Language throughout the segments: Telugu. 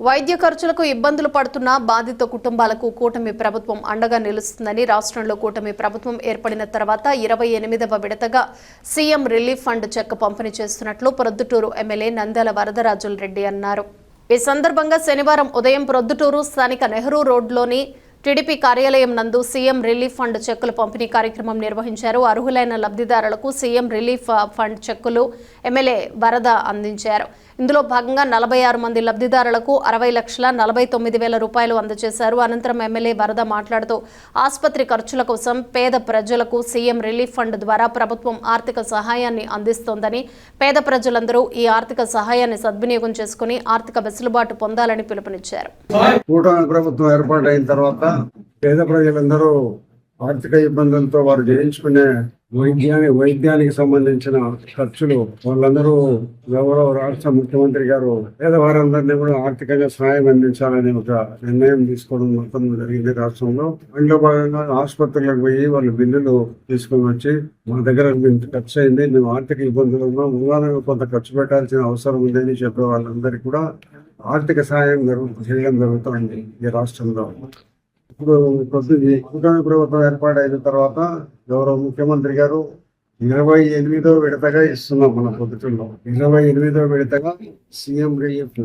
వైద్య ఖర్చులకు ఇబ్బందులు పడుతున్న బాధిత కుటుంబాలకు కూటమి ప్రభుత్వం అండగా నిలుస్తుందని రాష్ట్రంలో కూటమి ప్రభుత్వం ఏర్పడిన తర్వాత 28వ విడతగా సీఎం రిలీఫ్ ఫండ్ చెక్ పంపిణీ చేస్తున్నట్లు ప్రొద్దుటూరు ఎమ్మెల్యే నంద్యాల వరదరాజుల రెడ్డి అన్నారు. ఈ సందర్భంగా శనివారం ఉదయం ప్రొద్దుటూరు స్థానిక నెహ్రూ రోడ్లోని టీడీపీ కార్యాలయం నందు సీఎం రిలీఫ్ ఫండ్ చెక్కుల పంపిణీ కార్యక్రమం నిర్వహించారు. అర్హులైన లబ్ధిదారులకు సీఎం రిలీఫ్ ఫండ్ చెక్కులు ఎమ్మెల్యే వరద అందించారు. ఇందులో భాగంగా 46 మంది లబ్ధిదారులకు 60,49,000 రూపాయలు అందజేశారు. అనంతరం ఎమ్మెల్యే వరద మాట్లాడుతూ ఆసుపత్రి ఖర్చుల కోసం పేద ప్రజలకు సీఎం రిలీఫ్ ఫండ్ ద్వారా ప్రభుత్వం ఆర్థిక సహాయాన్ని అందిస్తోందని, పేద ప్రజలందరూ ఈ ఆర్థిక సహాయాన్ని సద్వినియోగం చేసుకుని ఆర్థిక వెసులుబాటు పొందాలని పిలుపునిచ్చారు. కూటమి ప్రభుత్వం ఏర్పాటైన తర్వాత పేద ప్రజలందరూ ఆర్థిక ఇబ్బందులతో వారు చేయించుకునే వైద్యానికి సంబంధించిన ఖర్చులు వాళ్ళందరూ గౌరవ రాష్ట్ర ముఖ్యమంత్రి గారు పేదవారందరినీ కూడా ఆర్థికంగా సహాయం అందించాలని ఒక నిర్ణయం తీసుకోవడం మొత్తం జరిగింది రాష్ట్రంలో. అందులో భాగంగా ఆసుపత్రులకు పోయి వాళ్ళు బిల్లులు తీసుకొని వచ్చి మా దగ్గర ఇంత ఖర్చు అయింది, మేము ఆర్థిక ఇబ్బందులు ఉన్నాం, ముందుగా కొంత ఖర్చు పెట్టాల్సిన అవసరం ఉందని చెప్పే వాళ్ళందరికీ కూడా ఆర్థిక సహాయం చేయడం జరుగుతుంది ఈ రాష్ట్రంలో. ఇప్పుడు కూటమి ప్రభుత్వం ఏర్పాటైన తర్వాత గౌరవ ముఖ్యమంత్రి గారు 28వ విడతగా ఇస్తున్నాం. మన పొద్దుటూరులో 28వ విడతగా సీఎం రిలీఫ్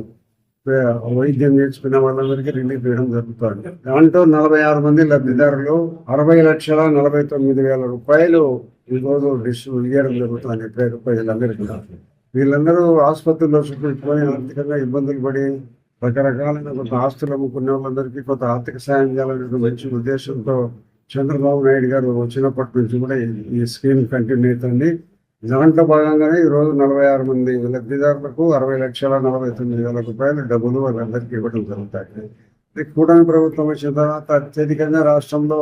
వైద్యం నేర్చుకునే వాళ్ళందరికీ రిలీఫ్ ఇవ్వడం జరుగుతుంది. దాంట్లో 46 మంది లబ్ధిదారులు 60,49,000 రూపాయలు ఈరోజు ఇవ్వడం జరుగుతుంది. 70 రూపాయలందరికీ. వీళ్ళందరూ ఆసుపత్రుల్లో చూపించుకొని ఆర్థికంగా ఇబ్బందులు పడి రకరకాలైన కొంత ఆస్తులు అమ్ముకునే వాళ్ళందరికీ కొంత ఆర్థిక సాయం చేయాలనే మంచి ఉద్దేశంతో చంద్రబాబు నాయుడు గారు వచ్చినప్పటి నుంచి కూడా ఈ స్కీమ్ కంటిన్యూ అవుతుంది. దాంట్లో భాగంగానే ఈరోజు 46 మంది లబ్ధిదారులకు 60,49,000 రూపాయలు డబ్బులు వాళ్ళందరికీ ఇవ్వడం జరుగుతాయి. కూటమి ప్రభుత్వం వచ్చిన తర్వాత అత్యధికంగా రాష్ట్రంలో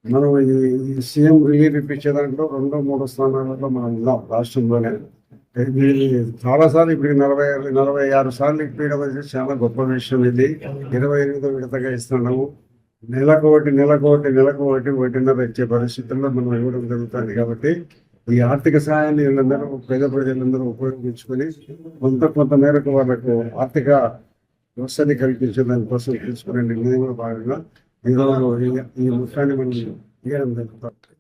మనం ఈ సీఎం రిలీఫ్ ఇప్పించే దాంట్లో 2-3 స్థానాలలో మనం ఉన్నాం రాష్ట్రంలోనే. చాలాసార్లు ఇప్పుడు 46 సార్లు ఇప్పించడం అనేది చాలా గొప్ప విషయం. ఇది 28వ విడతగా ఇస్తున్నాము. నెలకు ఒకటిన్నర ఇచ్చే పరిస్థితుల్లో మనం ఇవ్వడం జరుగుతుంది. కాబట్టి ఈ ఆర్థిక సహాయాన్ని వీళ్ళందరూ పేద ప్రజలందరూ ఉపయోగించుకొని కొంత మేరకు వాళ్ళకు ఆర్థిక వసతి కల్పించే దానికోసం తీసుకునే నిర్ణయంలో భాగంగా ఈరోజు ఈ మొత్తాన్ని మనం ఇవ్వడం జరుగుతుంది.